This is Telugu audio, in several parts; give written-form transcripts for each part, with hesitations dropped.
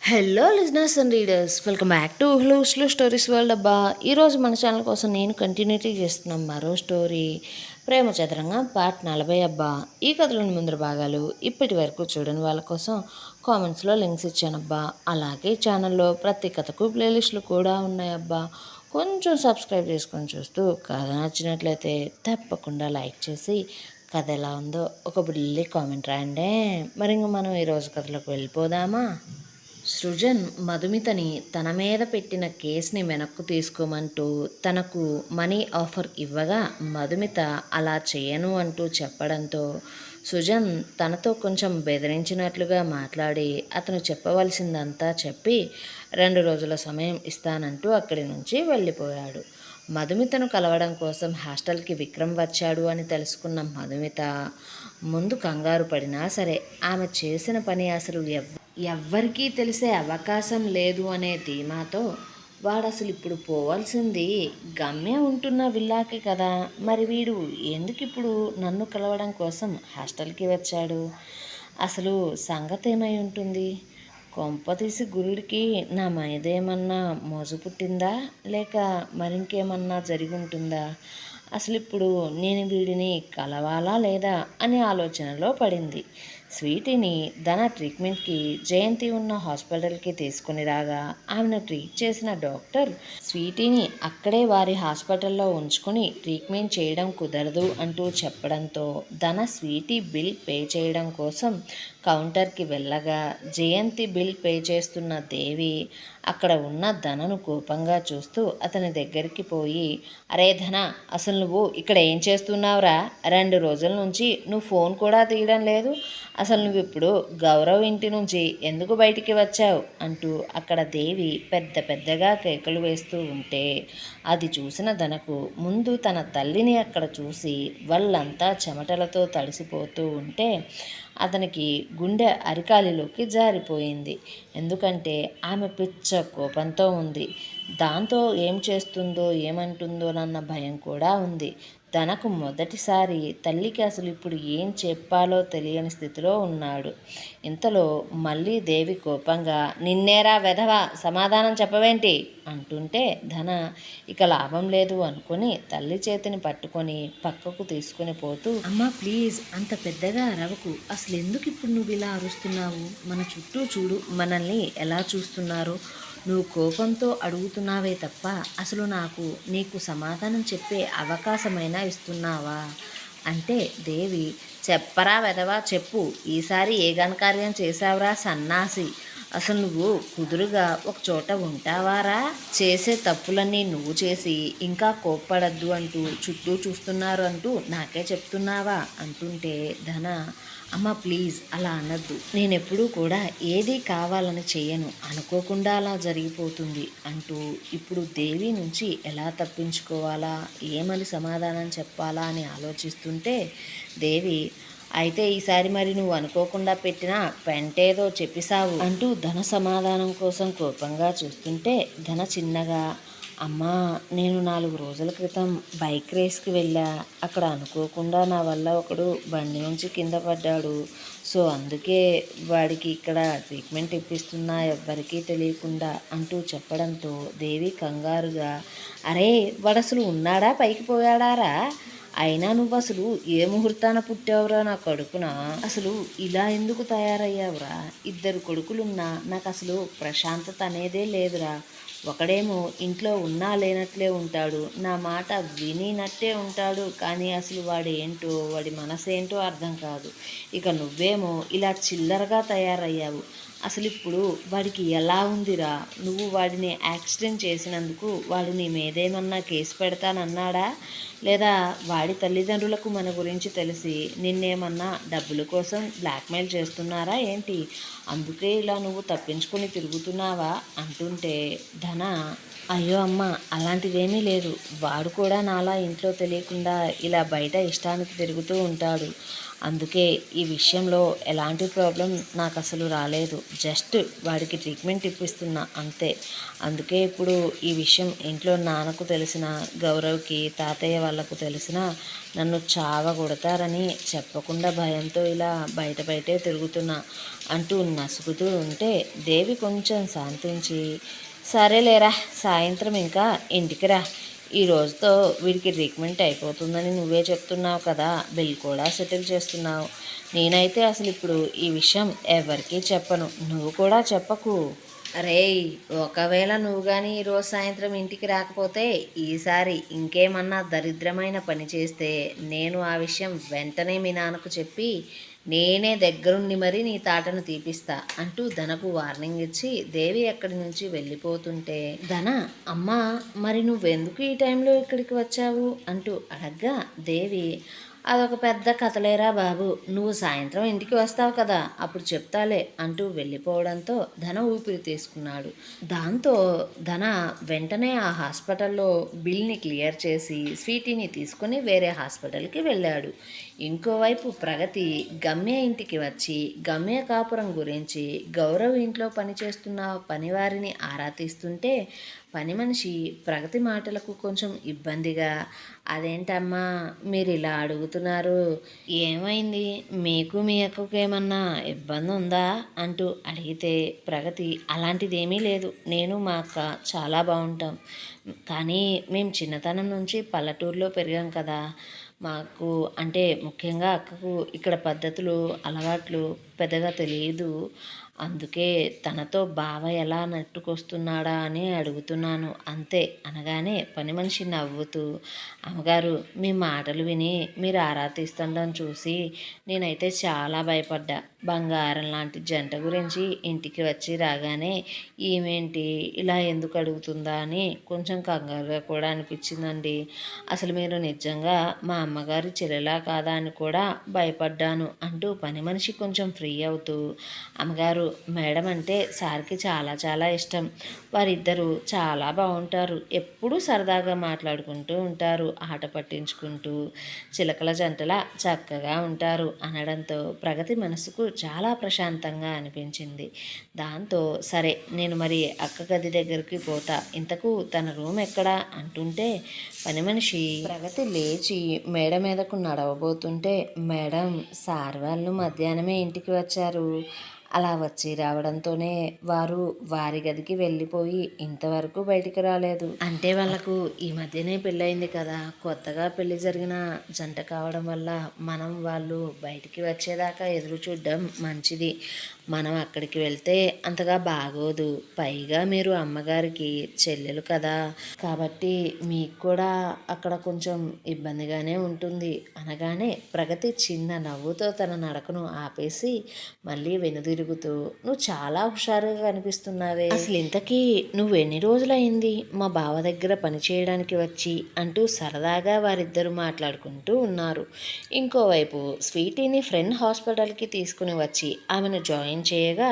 Hello listeners and readers, welcome back to slow stories world. అబ్బా, ఈరోజు మన ఛానల్ కోసం నేను కంటిన్యూటీ చేస్తున్నాం మరో స్టోరీ, ప్రేమ చదరంగం పార్ట్ 40. అబ్బా, ఈ కథలోని ముందర భాగాలు ఇప్పటి వరకు చూడని వాళ్ళ కోసం కామెంట్స్లో లింక్స్ ఇచ్చానబ్బా. అలాగే ఛానల్లో ప్రతి కథకు ప్లేలిస్టులు కూడా ఉన్నాయబ్బా. కొంచెం సబ్స్క్రైబ్ చేసుకొని చూస్తూ కథ నచ్చినట్లయితే తప్పకుండా లైక్ చేసి కథ ఎలా ఉందో ఒక బుల్లి కామెంట్ రాయండి. మరి ఇంక మనం ఈరోజు కథలోకి వెళ్ళిపోదామా? సృజన్ మధుమితని తన మీద పెట్టిన కేసుని వెనక్కు తీసుకోమంటూ తనకు మనీ ఆఫర్ ఇవ్వగా మధుమిత అలా చేయను అంటూ చెప్పడంతో సృజన్ తనతో కొంచెం బెదిరించినట్లుగా మాట్లాడి అతను చెప్పవలసిందంతా చెప్పి 2 రోజుల సమయం ఇస్తానంటూ అక్కడి నుంచి వెళ్ళిపోయాడు. మధుమితను కలవడం కోసం హాస్టల్కి విక్రమ్ వచ్చాడు అని తెలుసుకున్న మధుమిత ముందు కంగారు పడినా సరే ఆమె చేసిన పని అసలు ఎవ్వరికీ తెలిసే అవకాశం లేదు అనే ధీమాతో వాడు అసలు ఇప్పుడు పోవాల్సింది గమ్యం ఉంటున్న విల్లాకి కదా, మరి వీడు ఎందుకు ఇప్పుడు నన్ను కలవడం కోసం హాస్టల్కి వచ్చాడు? అసలు సంగతి ఏమై ఉంటుంది? కొంపతీసి గురుడికి నా మైదేమన్నా మోజు పుట్టిందా, లేక మరింకేమన్నా జరిగి ఉంటుందా? అసలు ఇప్పుడు నేను వీడిని కలవాలా లేదా అనే ఆలోచనలో పడింది. స్వీటీని ధన ట్రీట్మెంట్కి జయంతి ఉన్న హాస్పిటల్కి తీసుకుని రాగా ఆమెను ట్రీట్ చేసిన డాక్టర్ స్వీటీని అక్కడే వారి హాస్పిటల్లో ఉంచుకొని ట్రీట్మెంట్ చేయడం కుదరదు అంటూ చెప్పడంతో ధన స్వీటీ బిల్ పే చేయడం కోసం కౌంటర్కి వెళ్ళగా జయంతి బిల్ పే చేస్తున్న దేవి అక్కడ ఉన్న ధనను కోపంగా చూస్తూ అతని దగ్గరికి పోయి, అరే ధన, అసలు నువ్వు ఇక్కడ ఏం చేస్తున్నావురా? 2 రోజుల నుంచి నువ్వు ఫోన్ కూడా తీయడం లేదు. అసలు నువ్వు ఇప్పుడు గౌరవ్ ఇంటి నుంచి ఎందుకు బయటికి వచ్చావు అంటూ అక్కడ దేవి పెద్ద పెద్దగా కేకలు వేస్తూ ఉంటే అది చూసిన ధనకు ముందు తన తల్లిని అక్కడ చూసి వాళ్ళంతా చెమటలతో తడిసిపోతూ ఉంటే అతనికి గుండె అరికాలిలోకి జారిపోయింది. ఎందుకంటే ఆమె పిచ్చ కోపంతో ఉంది. దాంతో ఏం చేస్తుందో ఏమంటుందోనన్న భయం కూడా ఉంది. తనకు మొదటిసారి తల్లికి అసలు ఇప్పుడు ఏం చెప్పాలో తెలియని స్థితిలో ఉన్నాడు. ఇంతలో మళ్ళీ దేవి కోపంగా, నిన్నేరా వెధవా, సమాధానం చెప్పవేంటి అంటుంటే ధన ఇక లాభం లేదు అనుకుని తల్లి చేతిని పట్టుకొని పక్కకు తీసుకుని పోతూ, అమ్మా ప్లీజ్ అంత పెద్దగా అరవకు, అసలు ఎందుకు ఇప్పుడు నువ్వు ఇలా అరుస్తున్నావు? మన చుట్టూ చూడు మనల్ని ఎలా చూస్తున్నారో. నువ్వు కోపంతో అడుగుతున్నావే తప్ప అసలు నీకు సమాధానం చెప్పే అవకాశమైనా ఇస్తున్నావా అంటే దేవి, చెప్పరా వెధవా చెప్పు, ఈసారి ఏ ఘనకార్యం చేశావురా సన్నాసి? అసలు నువ్వు కుదురుగా ఒక చోట ఉంటావారా? చేసే తప్పులన్నీ నువ్వు చేసి ఇంకా కోప్పడద్దు అంటూ చుట్టూ చూస్తున్నారు అంటూ నాకే చెప్తున్నావా అంటుంటే ధన, అమ్మ ప్లీజ్ అలా అనద్దు, నేనెప్పుడూ కూడా ఏది కావాలని చెయ్యను, అనుకోకుండా అలా జరిగిపోతుంది అంటూ ఇప్పుడు దేవి నుంచి ఎలా తప్పించుకోవాలా, ఏమని సమాధానం చెప్పాలా అని ఆలోచిస్తుంటే దేవి, అయితే ఈసారి మరి నువ్వు అనుకోకుండా పెట్టిన పెంటేదో చెప్పిసావు అంటూ ధన సమాధానం కోసం కోపంగా చూస్తుంటే ధన చిన్నగా, అమ్మా నేను 4 రోజుల క్రితం బైక్ రేస్కి వెళ్ళా, అక్కడ అనుకోకుండా నా వల్ల ఒకడు బండి నుంచి కింద పడ్డాడు. సో అందుకే వాడికి ఇక్కడ ట్రీట్మెంట్ ఇప్పిస్తున్నా ఎవ్వరికీ తెలియకుండా అంటూ చెప్పడంతో దేవి కంగారుగా, అరే వాడు అసలు ఉన్నాడా పైకి పోయాడారా? అయినా నువ్వు అసలు ఏ ముహూర్తాన పుట్టావురా నా కొడుకున? అసలు ఇలా ఎందుకు తయారయ్యావురా? 2 కొడుకులున్నా నాకు అసలు ప్రశాంతత అనేదే లేదురా. ఒకడేమో ఇంట్లో ఉన్నా లేనట్లే ఉంటాడు, నా మాట వినినట్టే ఉంటాడు, కానీ అసలు వాడేంటో వాడి మనసేంటో అర్థం కాదు. ఇక నువ్వేమో ఇలా చిల్లరగా తయారయ్యావు. అసలు ఇప్పుడు వాడికి ఎలా ఉందిరా? నువ్వు వాడిని యాక్సిడెంట్ చేసినందుకు వాడు నీ మీదేమన్నా కేసు పెడతానన్నాడా? లేదా వాడి తల్లిదండ్రులకు మన గురించి తెలిసి నిన్నేమన్నా డబ్బుల కోసం బ్లాక్మెయిల్ చేస్తున్నారా ఏంటి? అందుకే ఇలా నువ్వు తప్పించుకొని తిరుగుతున్నావా అంటుంటే ధన, అయ్యో అమ్మ అలాంటిదేమీ లేదు, వాడు కూడా నాలా ఇంట్లో తెలియకుండా ఇలా బయట ఇష్టానికి తిరుగుతూ ఉంటాడు. అందుకే ఈ విషయంలో ఎలాంటి ప్రాబ్లం నాకు అసలు రాలేదు. జస్ట్ వాడికి ట్రీట్మెంట్ ఇప్పిస్తున్నా అంతే. అందుకే ఇప్పుడు ఈ విషయం ఇంట్లో నాన్నకు తెలిసిన, గౌరవ్కి తాతయ్య వాళ్ళకు తెలిసిన నన్ను చావగొడతారని చెప్పకుండా భయంతో ఇలా బయట బయటే తిరుగుతున్నా అంటూ నసుగుతూ ఉంటే దేవి కొంచెం శాంతించి, సరేలేరా, సాయంత్రం ఇంకా ఇంటికి రా. ఈ రోజుతో వీడికి ట్రీట్మెంట్ అయిపోతుందని నువ్వే చెప్తున్నావు కదా, బిల్ కూడా సెటిల్ చేస్తున్నావు. నేనైతే అసలు ఇప్పుడు ఈ విషయం ఎవరికీ చెప్పను, నువ్వు కూడా చెప్పకు. రేయ్, ఒకవేళ నువ్వు కానీ ఈరోజు సాయంత్రం ఇంటికి రాకపోతే ఈసారి ఇంకేమన్నా దరిద్రమైన పని చేస్తే నేను ఆ విషయం వెంటనే మీ నాన్నకు చెప్పి నేనే దగ్గరుండి మరీ నీ తాటను తీపిస్తా అంటూ ధనకు వార్నింగ్ ఇచ్చి దేవి అక్కడి నుంచి వెళ్ళిపోతుంటే, ధన, అమ్మా, మరి నువ్వెందుకు ఈ టైంలో ఇక్కడికి వచ్చావు అంటూ అడగ్గా దేవి, అదొక పెద్ద కథలేరా బాబు, నువ్వు సాయంత్రం ఇంటికి వస్తావు కదా, అప్పుడు చెప్తాలే అంటూ వెళ్ళిపోవడంతో ధన ఊపిరి తీసుకున్నాడు. దాంతో ధన వెంటనే ఆ హాస్పిటల్లో బిల్ని క్లియర్ చేసి స్వీటీని తీసుకుని వేరే హాస్పిటల్కి వెళ్ళాడు. ఇంకోవైపు ప్రగతి గమ్య ఇంటికి వచ్చి గమ్య కాపురం గురించి గౌరవ్ ఇంట్లో పనిచేస్తున్న పనివారిని ఆరా తీస్తుంటే పని మనిషి ప్రగతి మాటలకు కొంచెం ఇబ్బందిగా, అదేంటమ్మా మీరు ఇలా అడుగుతున్నారు, ఏమైంది, మీకు మీ అక్కకు ఏమన్నా ఇబ్బంది ఉందా అంటూ అడిగితే ప్రగతి, అలాంటిదేమీ లేదు, నేను మా అక్క చాలా బాగుంటాం, కానీ మేము చిన్నతనం నుంచి పల్లెటూరులో పెరిగాం కదా, మాకు అంటే ముఖ్యంగా అక్కకు ఇక్కడ పద్ధతులు అలవాట్లు పెద్దగా తెలియదు, అందుకే తనతో బావ ఎలా నెట్టుకొస్తున్నాడా అని అడుగుతున్నాను అంతే అనగానే పని మనిషి నవ్వుతూ, అమ్మగారు మీ మాటలు విని మీరు ఆరా తీస్తుండడం చూసి నేనైతే చాలా భయపడ్డా, బంగారం లాంటి జంట గురించి ఇంటికి వచ్చి రాగానే ఈమెంటి ఇలా ఎందుకు అడుగుతుందా అని కొంచెం కంగారుగా కూడా అనిపించిందండి. అసలు మీరు నిజంగా మా అమ్మగారి చెల్లెలా కాదా అని కూడా భయపడ్డాను అంటూ పని మనిషి కొంచెం ఫ్రీ అవుతూ, అమ్మగారు మేడం అంటే సార్కి చాలా చాలా ఇష్టం, వారిద్దరూ చాలా బాగుంటారు, ఎప్పుడూ సరదాగా మాట్లాడుకుంటూ ఉంటారు, ఆట పట్టించుకుంటూ చిలకల జంటలా చక్కగా ఉంటారు అనడంతో ప్రగతి మనసుకు చాలా ప్రశాంతంగా అనిపించింది. దాంతో సరే నేను మరి అక్క గది దగ్గరికి పోతా, ఇంతకు తన రూమ్ ఎక్కడా అంటుంటే పని మనిషి ప్రగతి లేచి మేడ మీదకు నడవబోతుంటే, మేడం సార్ వాళ్ళు మధ్యాహ్నమే ఇంటికి వచ్చారు, అలా వచ్చి రావడంతోనే వారు వారి గదికి వెళ్ళిపోయి ఇంతవరకు బయటికి రాలేదు. అంటే వాళ్ళకు ఈ మధ్యనే పెళ్ళయింది కదా, కొత్తగా పెళ్లి జరిగిన జంట కావడం వల్ల మనం వాళ్ళు బయటికి వచ్చేదాకా ఎదురు చూడడం మంచిది, మనం అక్కడికి వెళ్తే అంతగా బాగోదు, పైగా మీరు అమ్మగారికి చెల్లెలు కదా, కాబట్టి మీకు కూడా అక్కడ కొంచెం ఇబ్బందిగానే ఉంటుంది అనగానే ప్రగతి చిన్న నవ్వుతో తన నడకను ఆపేసి మళ్ళీ వెనుదిరుగుతూ, నువ్వు చాలా హుషారుగా కనిపిస్తున్నావే, అసలు ఇంతకీ నువ్వు ఎన్ని రోజులైంది మా బావ దగ్గర పనిచేయడానికి వచ్చి అంటూ సరదాగా వారిద్దరూ మాట్లాడుకుంటూ ఉన్నారు. ఇంకోవైపు స్వీటీని ఫ్రెండ్ హాస్పిటల్కి తీసుకుని వచ్చి ఆమెను జాయిన్ చేయగా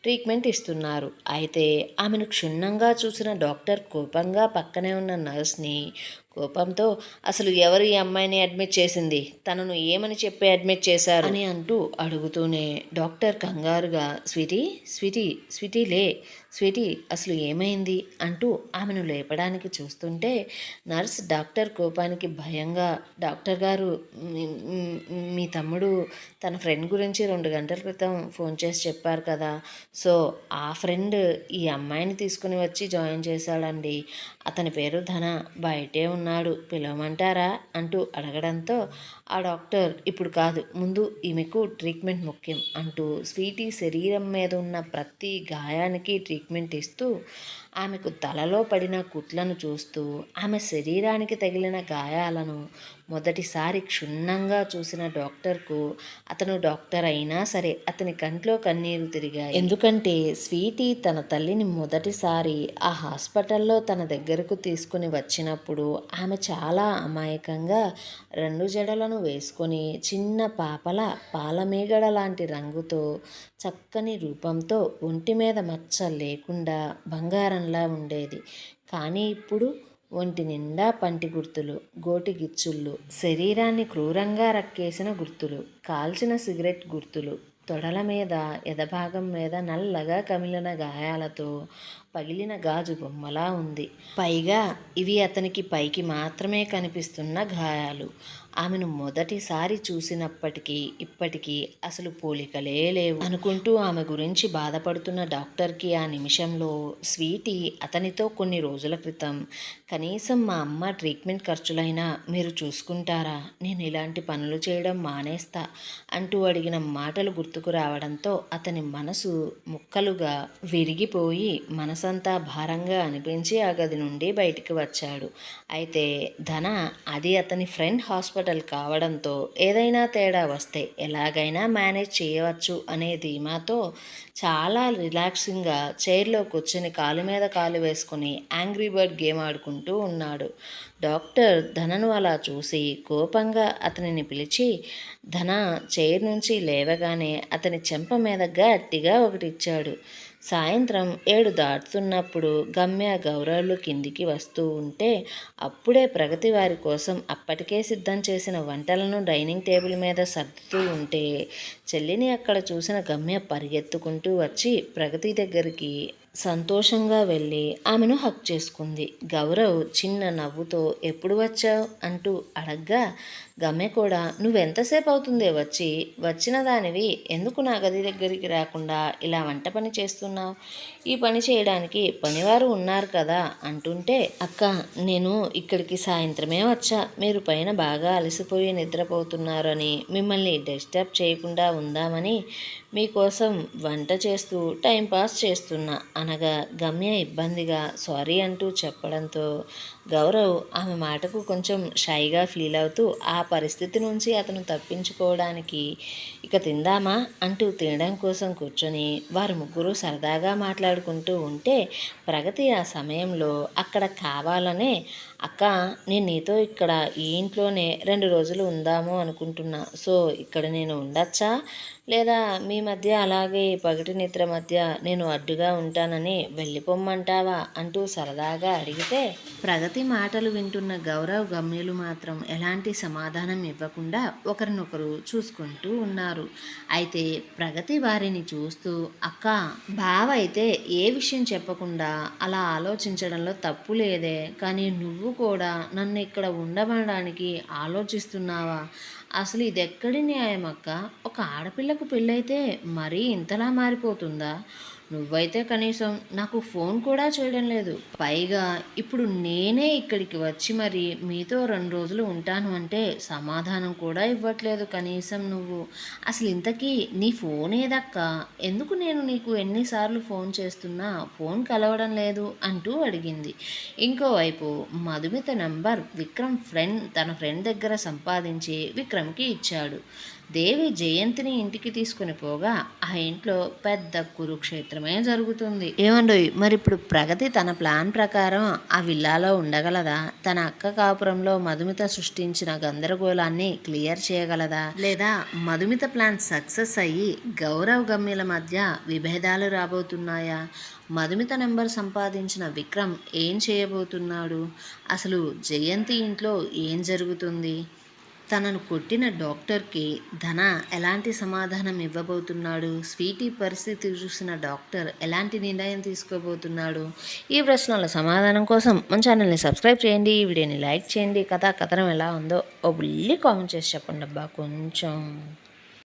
ట్రీట్మెంట్ ఇస్తున్నారు. అయితే ఆమెను క్షుణ్ణంగా చూసిన డాక్టర్ కోపంగా పక్కనే ఉన్న నర్స్ని కోపంతో, అసలు ఎవరు ఈ అమ్మాయిని అడ్మిట్ చేసింది, తనను ఏమని చెప్పి అడ్మిట్ చేశారు అని అంటూ అడుగుతూనే డాక్టర్ కంగారుగా, స్వీటీ స్వీటీ స్వీటీ లే, స్వీటీ అసలు ఏమైంది అంటూ ఆమెను లేపడానికి చూస్తుంటే నర్స్ డాక్టర్ కోపానికి భయంగా, డాక్టర్ గారు మీ తమ్ముడు తన ఫ్రెండ్ గురించి 2 గంటల క్రితం ఫోన్ చేసి చెప్పారు కదా, సో ఆ ఫ్రెండ్ ఈ అమ్మాయిని తీసుకుని వచ్చి జాయిన్ చేశాడండి, అతని పేరు ధన, బయటే ఉన్నాడు, పిలవమంటారా అంటూ అడగడంతో ఆ డాక్టర్, ఇప్పుడు కాదు, ముందు ఈమెకు ట్రీట్మెంట్ ముఖ్యం అంటూ స్వీటీ శరీరం మీద ఉన్న ప్రతి గాయానికి ట్రీట్మెంట్ ఇస్తూ ఆమెకు తలలో పడిన కుట్లను చూస్తూ ఆమె శరీరానికి తగిలిన గాయాలను మొదటిసారి క్షుణ్ణంగా చూసిన డాక్టర్కు అతను డాక్టర్ అయినా సరే అతని కంట్లో కన్నీరు తిరిగాయి. ఎందుకంటే స్వీటీ తన తల్లిని మొదటిసారి ఆ హాస్పిటల్లో తన దగ్గరకు తీసుకుని వచ్చినప్పుడు ఆమె చాలా అమాయకంగా 2 జడలను వేసుకొని చిన్న పాపల పాలమీగడ లాంటి రంగుతో చక్కని రూపంతో ఒంటి మీద మచ్చ లేకుండా బంగారంలా ఉండేది. కానీ ఇప్పుడు ఒంటి నిండా పంటి గుర్తులు, గోటి గిచ్చుళ్ళు, శరీరాన్ని క్రూరంగా రక్కేసిన గుర్తులు, కాల్చిన సిగరెట్ గుర్తులు, తొడల మీద ఎదభాగం మీద నల్లగా కమిలిన గాయాలతో పగిలిన గాజు బొమ్మలా ఉంది. పైగా ఇవి అతనికి పైకి మాత్రమే కనిపిస్తున్న గాయాలు. ఆమెను మొదటిసారి చూసినప్పటికీ ఇప్పటికీ అసలు పోలికలే లేవు అనుకుంటూ ఆమె గురించి బాధపడుతున్న డాక్టర్కి ఆ నిమిషంలో స్వీటీ అతనితో కొన్ని రోజుల క్రితం కనీసం మా అమ్మ ట్రీట్మెంట్ ఖర్చులైనా మీరు చూసుకుంటారా, నేను ఇలాంటి పనులు చేయడం మానేస్తా అంటూ అడిగిన మాటలు గుర్తుకు రావడంతో అతని మనసు ముక్కలుగా విరిగిపోయి మనసంతా భారంగా అనిపించి ఆ గది నుండి బయటికి వచ్చాడు. అయితే ధన అది అతని ఫ్రెండ్ హాస్పిటల్ కావడంతో ఏదైనా తేడా వస్తే ఎలాగైనా మేనేజ్ చేయవచ్చు అనే ధీమాతో చాలా రిలాక్సింగ్గా చైర్లో కూర్చొని కాలు మీద కాలు వేసుకుని యాంగ్రీ బర్డ్ గేమ్ ఆడుకుంటూ ఉన్నాడు. డాక్టర్ ధనను అలా చూసి కోపంగా అతనిని పిలిచి ధన చైర్ నుంచి లేవగానే అతని చెంప మీద గట్టిగా ఒకటిచ్చాడు. సాయంత్రం 7 దాటుతున్నప్పుడు గమ్య గౌరవులు కిందికి వస్తూ ఉంటే అప్పుడే ప్రగతి వారి కోసం అప్పటికే సిద్ధం చేసిన వంటలను డైనింగ్ టేబుల్ మీద సర్దుతూ ఉంటే చెల్లిని అక్కడ చూసిన గమ్య పరిగెత్తుకుంటూ వచ్చి ప్రగతి దగ్గరికి సంతోషంగా వెళ్ళి ఆమెను హక్ చేసుకుంది. గౌరవ్ చిన్న నవ్వుతో ఎప్పుడు వచ్చావు అంటూ అడగ్గా గమ్య కూడా నువ్వెంతసేపు అవుతుందే వచ్చి, వచ్చిన దానివి ఎందుకు నా గది దగ్గరికి రాకుండా ఇలా వంట పని చేస్తున్నావు, ఈ పని చేయడానికి పనివారు ఉన్నారు కదా అంటుంటే అక్క నేను ఇక్కడికి సాయంత్రమే వచ్చా, మీరు పైన బాగా అలసిపోయి నిద్రపోతున్నారని మిమ్మల్ని డిస్టర్బ్ చేయకుండా ఉందామని మీకోసం వంట చేస్తూ టైంపాస్ చేస్తున్నా అనగా గమ్య ఇబ్బందిగా సారీ అంటూ చెప్పడంతో గౌరవ్ ఆమె మాటకు కొంచెం షైగా ఫీల్ అవుతూ ఆ పరిస్థితి నుంచి అతను తప్పించుకోవడానికి ఇక తిందామా అంటూ తినడం కోసం కూర్చొని వారు ముగ్గురు సరదాగా మాట్లాడుకుంటూ ఉంటే ప్రగతి ఆ సమయంలో అక్కడ కావాలనే అక్క నేను నీతో ఇక్కడ ఈ ఇంట్లోనే 2 రోజులు ఉందాము అనుకుంటున్నా, సో ఇక్కడ నేను ఉండొచ్చా, లేదా మీ మధ్య అలాగే పగటి నిద్ర మధ్య నేను అడ్డుగా ఉంటానని వెళ్ళిపోమ్మంటావా అంటూ సరదాగా అడిగితే ప్రగతి మాటలు వింటున్న గౌరవ్ గమ్యులు మాత్రం ఎలాంటి సమాధానం ఇవ్వకుండా ఒకరినొకరు చూసుకుంటూ ఉన్నారు. అయితే ప్రగతి వారిని చూస్తూ అక్క బావ అయితే ఏ విషయం చెప్పకుండా అలా ఆలోచించడంలో తప్పు లేదే, కానీ నువ్వు కూడా నన్ను ఇక్కడ ఉండమనడానికి ఆలోచిస్తున్నావా, అసలు ఇది ఎక్కడి న్యాయం అక్క, ఒక ఆడపిల్లకు పెళ్ళైతే మరీ ఇంతలా మారిపోతుందా, నువ్వైతే కనీసం నాకు ఫోన్ కూడా చేయడం లేదు, పైగా ఇప్పుడు నేనే ఇక్కడికి వచ్చి మరి మీతో 2 రోజులు ఉంటాను అంటే సమాధానం కూడా ఇవ్వట్లేదు కనీసం నువ్వు, అసలు ఇంతకీ నీ ఫోన్ ఏదక్కా, ఎందుకు నేను నీకు ఎన్నిసార్లు ఫోన్ చేస్తున్నా ఫోన్ కలవడం లేదు అంటూ అడిగింది. ఇంకోవైపు మధుమిత నంబర్ విక్రమ్ తన ఫ్రెండ్ దగ్గర సంపాదించి విక్రమ్కి ఇచ్చాడు. దేవి జయంతిని ఇంటికి తీసుకుని పోగా ఆ ఇంట్లో పెద్ద కురుక్షేత్రమే జరుగుతుంది. ఏమండోయ్ మరి ఇప్పుడు ప్రగతి తన ప్లాన్ ప్రకారం ఆ విల్లాలో ఉండగలదా, తన అక్క కాపురంలో మధుమిత సృష్టించిన గందరగోళాన్ని క్లియర్ చేయగలదా, లేదా మధుమిత ప్లాన్ సక్సెస్ అయ్యి గౌరవ్ గమ్యల మధ్య విభేదాలు రాబోతున్నాయా, మధుమిత నెంబర్ సంపాదించిన విక్రమ్ ఏం చేయబోతున్నాడు, అసలు జయంతి ఇంట్లో ఏం జరుగుతుంది, తనను కొట్టిన డాక్టర్కి ధన ఎలాంటి సమాధానం ఇవ్వబోతున్నాడు, స్వీటీ పరిస్థితి చూసిన డాక్టర్ ఎలాంటి నిర్ణయం తీసుకోబోతున్నాడు, ఈ ప్రశ్నల సమాధానం కోసం మన ఛానల్ని సబ్స్క్రైబ్ చేయండి, ఈ వీడియోని లైక్ చేయండి, కథనం ఎలా ఉందో ఓ బుల్లి కామెంట్ చేసి చెప్పండి అబ్బా కొంచెం.